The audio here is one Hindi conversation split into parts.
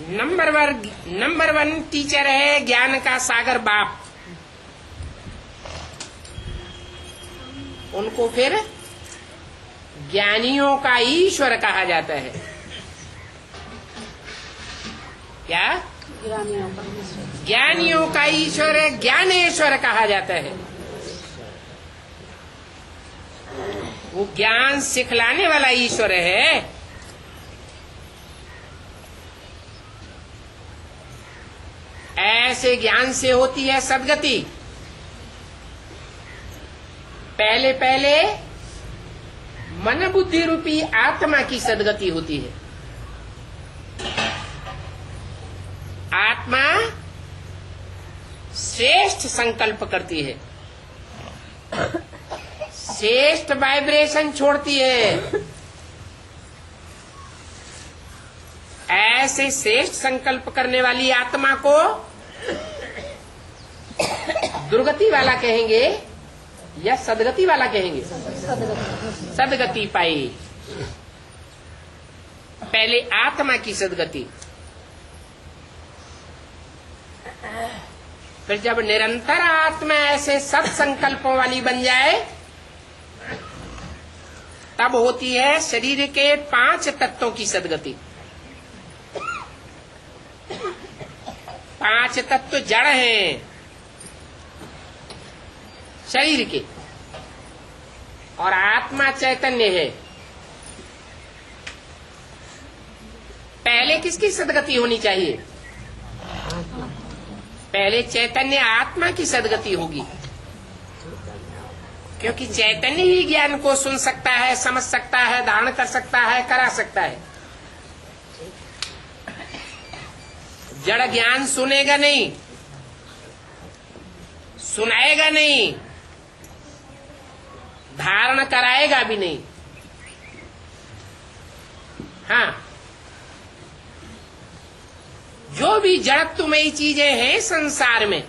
नंबर वन टीचर है ज्ञान का सागर बाप। उनको फिर ज्ञानियों का ईश्वर कहा जाता है। क्या? ज्ञानियों का ईश्वर है, ज्ञानेश्वर कहा जाता है। वो ज्ञान सिखलाने वाला ईश्वर है। ऐसे ज्ञान से होती है सद्गति। पहले पहले मन बुद्धि रूपी आत्मा की सद्गति होती है। आत्मा श्रेष्ठ संकल्प करती है, श्रेष्ठ वाइब्रेशन छोड़ती है। ऐसे श्रेष्ठ संकल्प करने वाली आत्मा को दुर्गति वाला कहेंगे या सदगति वाला कहेंगे? सदगति पाई। पहले आत्मा की सदगति, फिर जब निरंतर आत्मा ऐसे सत्संकल्पों वाली बन जाए तब होती है शरीर के 5 तत्वों की सदगति। 5 तत्व जड़ हैं शरीर के, और आत्मा चैतन्य है। पहले किसकी सदगति होनी चाहिए? पहले चैतन्य आत्मा की सदगति होगी, क्योंकि चैतन्य ही ज्ञान को सुन सकता है, समझ सकता है, धारण कर सकता है, करा सकता है। जड़ ज्ञान सुनेगा नहीं, सुनाएगा नहीं, धारण कराएगा भी नहीं। हाँ, जो भी जड़त्वमयी चीजें हैं संसार में,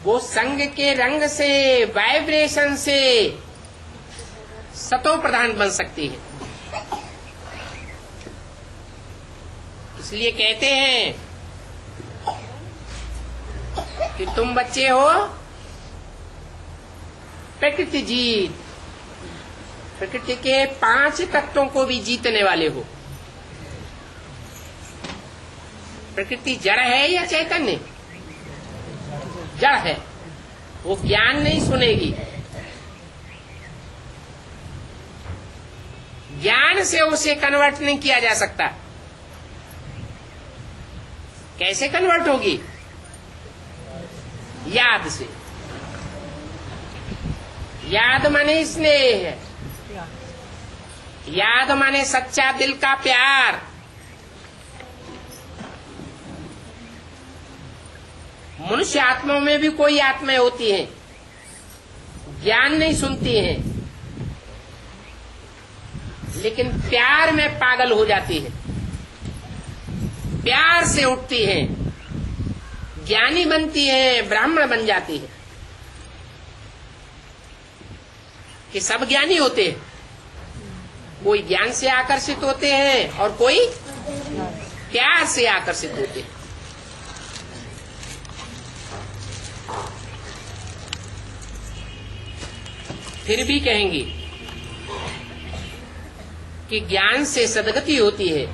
वो संग के रंग से, वाइब्रेशन से सतो प्रधान बन सकती है। इसलिए कहते हैं कि तुम बच्चे हो, प्रकृति जीत, प्रकृति के 5 तत्वों को भी जीतने वाले हो। प्रकृति जड़ है या चैतन्य? जड़ है, वो ज्ञान नहीं सुनेगी। ज्ञान से उसे कन्वर्ट नहीं किया जा सकता। कैसे कन्वर्ट होगी? याद से। याद माने स्नेह है, याद माने सच्चा दिल का प्यार। मनुष्य आत्माओं में भी कोई आत्माएं होती हैं, ज्ञान नहीं सुनती हैं, लेकिन प्यार में पागल हो जाती है, प्यार से उठती है, ज्ञानी बनती है, ब्राह्मण बन जाती है। कि सब ज्ञानी होते हैं, कोई ज्ञान से आकर्षित होते हैं और कोई प्यार से आकर्षित होते हैं। फिर भी कहेंगे कि ज्ञान से सद्गति होती है।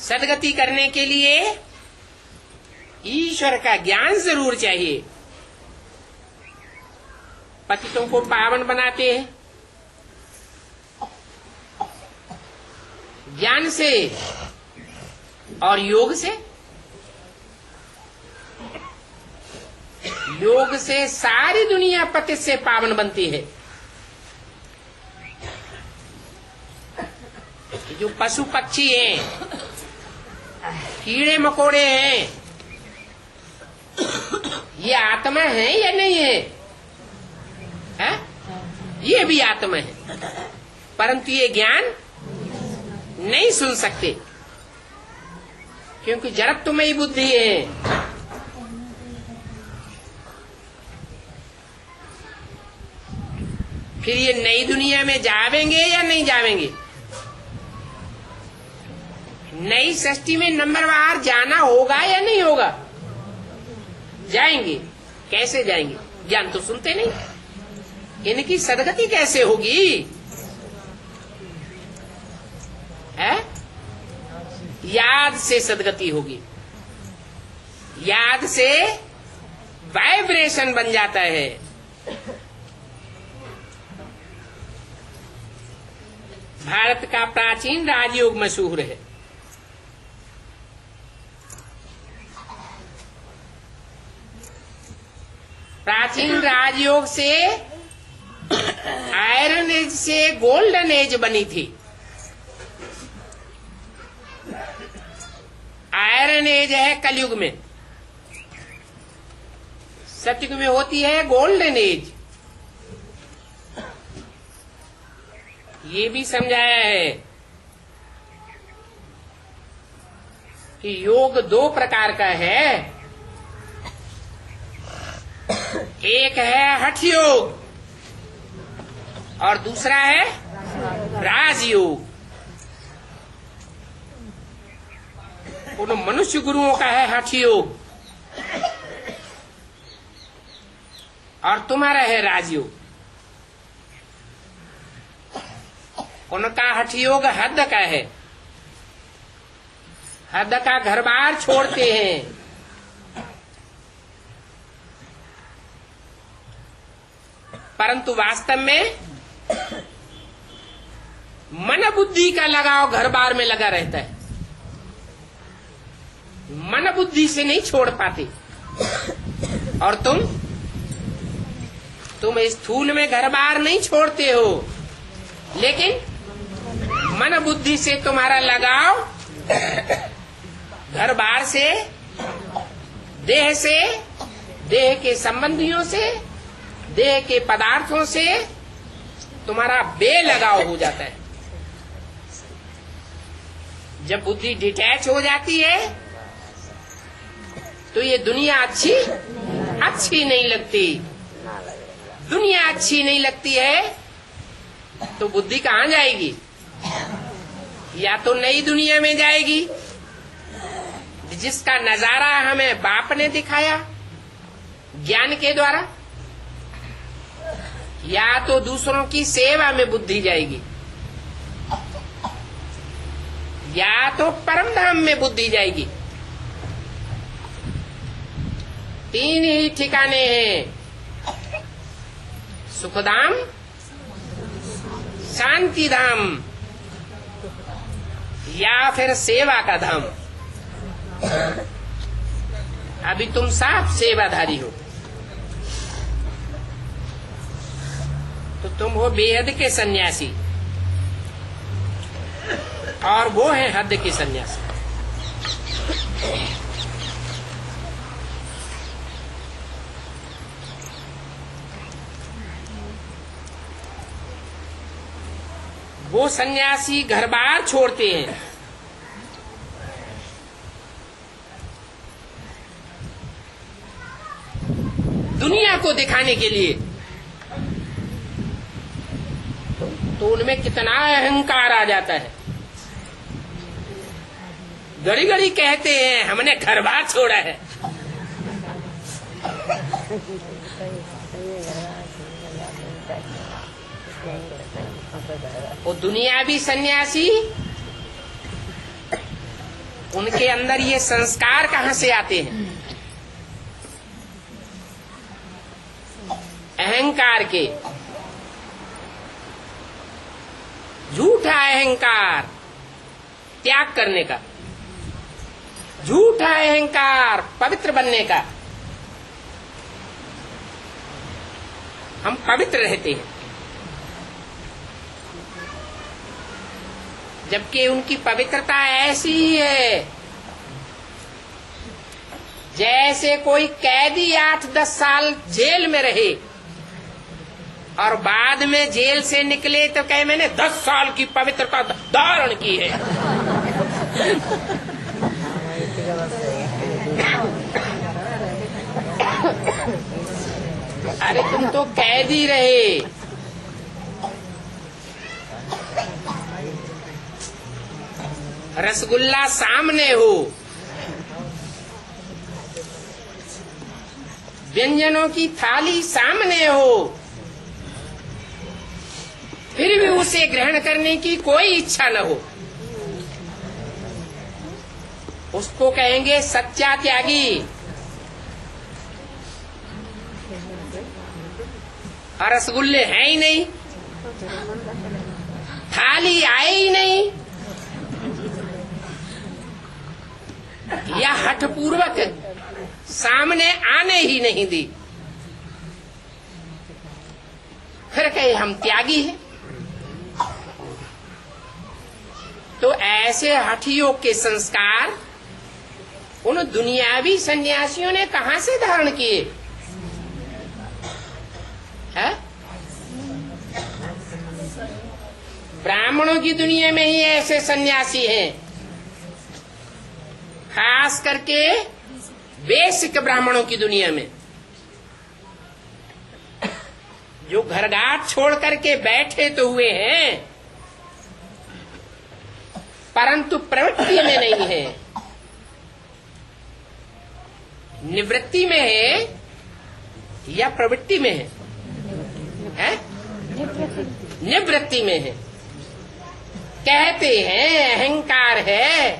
सद्गति करने के लिए ईश्वर का ज्ञान जरूर चाहिए। पतितों को पावन बनाते हैं ज्ञान से और योग से। योग से सारी दुनिया पतित से पावन बनती है। जो पशु पक्षी हैं, कीड़े मकोड़े हैं, ये आत्मा है या नहीं है? ये भी आत्मा है, परंतु ये ज्ञान नहीं सुन सकते, क्योंकि जड़त्वमयी बुद्धि है। फिर ये नई दुनिया में जावेंगे या नहीं जावेंगे? नई सृष्टि में नंबरवार जाना होगा या नहीं होगा? जाएंगे। कैसे जाएंगे? ज्ञान तो सुनते नहीं। इनकी सदगति कैसे होगी? है? याद से सदगति होगी। याद से वाइब्रेशन बन जाता है। भारत का प्राचीन राजयोग मशहूर है। प्राचीन राजयोग से आयरन एज से गोल्डन एज बनी थी। आयरन एज है कलयुग में, सतयुग में होती है गोल्डन एज। ये भी समझाया है कि योग दो प्रकार का है। एक है हठ योग और दूसरा है राजयोग। उन मनुष्य गुरुओं का है हठ योग और तुम्हारा है राजयोग। उनका हठ योग हद का है, हद का घर बार छोड़ते हैं। परंतु वास्तव में मन बुद्धि का लगाव घर बार में लगा रहता है। मन बुद्धि से नहीं छोड़ पाते। और तुम स्थूल में घर बार नहीं छोड़ते हो, लेकिन मन बुद्धि से तुम्हारा लगाव घर बार से, देह के संबंधियों से, देह के पदार्थों से तुम्हारा बेलगाव हो जाता है। जब बुद्धि डिटैच हो जाती है तो ये दुनिया अच्छी नहीं लगती। दुनिया अच्छी नहीं लगती है तो बुद्धि कहाँ जाएगी? या तो नई दुनिया में जाएगी जिसका नजारा हमें बाप ने दिखाया ज्ञान के द्वारा, या तो दूसरों की सेवा में बुद्धि जाएगी, या तो परम धाम में बुद्धि जाएगी। तीन ही ठिकाने हैं, सुखधाम, शांति धाम या फिर सेवा का धाम। अभी तुम साफ सेवाधारी हो तो तुम हो बेहद के सन्यासी और वो है हद के सन्यासी। वो सन्यासी घर बार छोड़ते हैं, दुनिया को दिखाने के लिए। तो उनमें कितना अहंकार आ जाता है। घड़ी घड़ी कहते हैं हमने घर बार छोड़ा है। वो दुनियावी सन्यासी, उनके अंदर ये संस्कार कहाँ से आते हैं? अहंकार के। झूठा अहंकार त्याग करने का, झूठा अहंकार पवित्र बनने का। हम पवित्र रहते हैं, जबकि उनकी पवित्रता ऐसी ही है जैसे कोई कैदी 8-10 साल जेल में रहे और बाद में जेल से निकले तो कहे मैंने 10 साल की पवित्रता धारण की है। अरे तुम तो कैदी रहे, रसगुल्ला सामने हो, व्यंजनों की थाली सामने हो, फिर भी उसे ग्रहण करने की कोई इच्छा न हो, उसको कहेंगे सच्चा त्यागी। और रसगुल्ले हैं ही नहीं, थाली आए ही नहीं, या हठपूर्वक सामने आने ही नहीं दी, फिर कहे हम त्यागी हैं। तो ऐसे हठियों के संस्कार उन दुनियावी सन्यासियों ने कहां से धारण किए है? ब्राह्मणों की दुनिया में ही ऐसे सन्यासी हैं, खास करके बेसिक ब्राह्मणों की दुनिया में, जो घरघाट छोड़ करके बैठे तो हुए हैं परंतु प्रवृत्ति में नहीं है, निवृत्ति में है या प्रवृत्ति में है? निवृत्ति में है। कहते हैं अहंकार है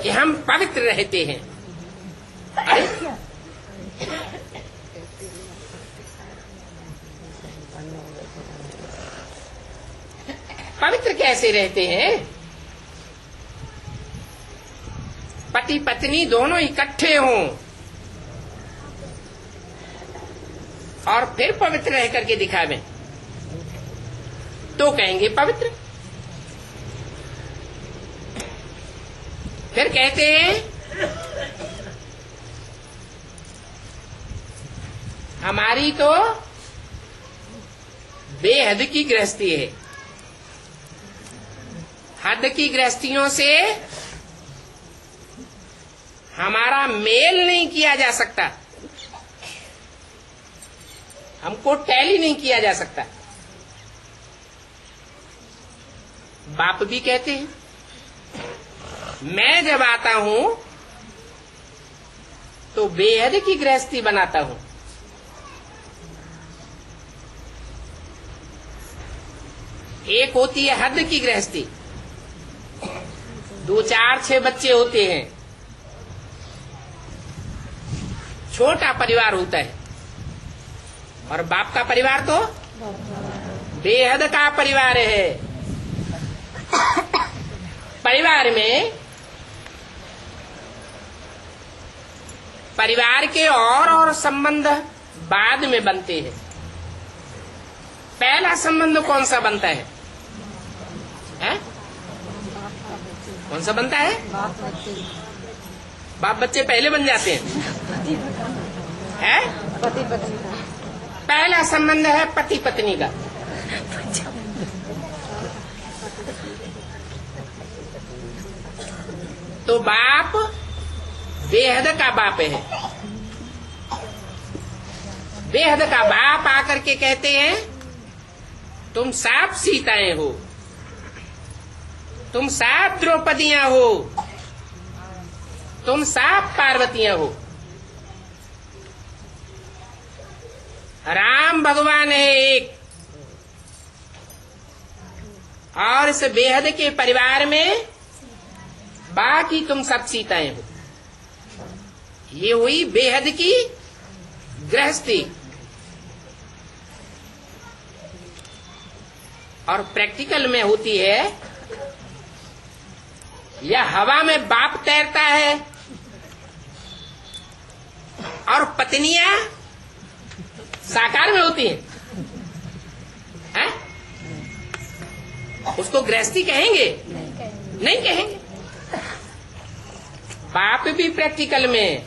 कि हम पवित्र रहते हैं। अरे पवित्र कैसे रहते हैं? पति पत्नी दोनों इकट्ठे हों और फिर पवित्र रह करके दिखावें तो कहेंगे पवित्र। फिर कहते हैं हमारी तो बेहद की गृहस्थी है, हद की गृहस्थियों से हमारा मेल नहीं किया जा सकता, हमको टैली नहीं किया जा सकता। बाप भी कहते हैं मैं जब आता हूं तो बेहद की गृहस्थी बनाता हूं, एक होती है हद की गृहस्थी, 2 4 6 बच्चे होते हैं, छोटा परिवार होता है, और बाप का परिवार तो बेहद का परिवार है। परिवार में परिवार के और संबंध बाद में बनते हैं। पहला संबंध कौन सा बनता है? कौन सा बनता है? बाप बच्चे पहले बन जाते हैं। पति पत्नी का पहला संबंध है पति पत्नी का। तो बाप बेहद का बाप है। बेहद का बाप आकर के कहते हैं तुम 7 सीताएं हो, तुम 7 द्रौपदियां हो, तुम 7 पार्वतियां हो। राम भगवान है एक, और इस बेहद के परिवार में बाकी तुम सब सीताएं हो। ये हुई बेहद की गृहस्थी। और प्रैक्टिकल में होती है या हवा में बाप तैरता है और पत्नियां साकार में होती हैं। उसको गृहस्थी कहेंगे? नहीं कहेंगे। बाप भी प्रैक्टिकल में,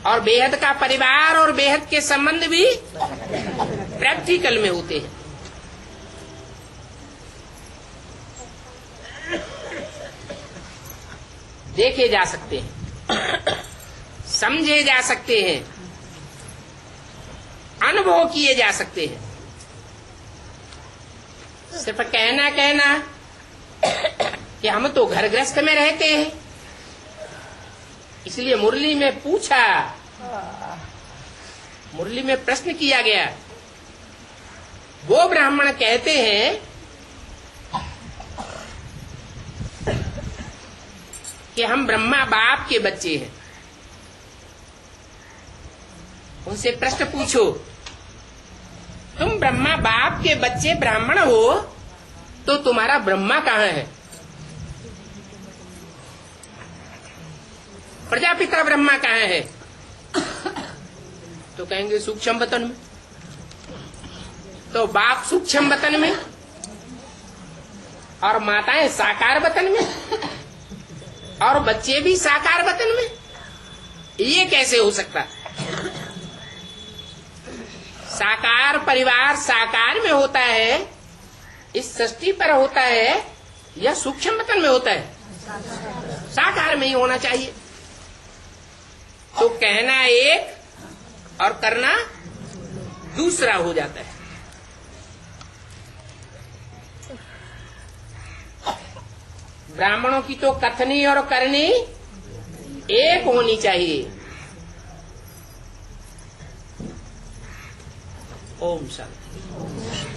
और बेहद का परिवार और बेहद के संबंध भी प्रैक्टिकल में होते हैं। देखे जा सकते हैं, समझे जा सकते हैं, अनुभव किए जा सकते हैं। सिर्फ कहना कि हम तो घर गृहस्थ में रहते हैं, इसलिए मुरली में पूछा, मुरली में प्रश्न किया गया। वो ब्राह्मण कहते हैं कि हम ब्रह्मा बाप के बच्चे हैं। उनसे प्रश्न पूछो, तुम ब्रह्मा बाप के बच्चे ब्राह्मण हो तो तुम्हारा ब्रह्मा कहाँ है? प्रजापिता ब्रह्मा कहाँ है? तो कहेंगे सूक्ष्म वतन में। तो बाप सूक्ष्म वतन में और माताएं साकार वतन में और बच्चे भी साकार वतन में, ये कैसे हो सकता? साकार परिवार साकार में होता है, इस सृष्टि पर होता है, या सूक्ष्म वतन में होता है? साकार में ही होना चाहिए। तो कहना एक और करना दूसरा हो जाता है। ब्राह्मणों की तो कथनी और करनी एक होनी चाहिए। ओम शांति।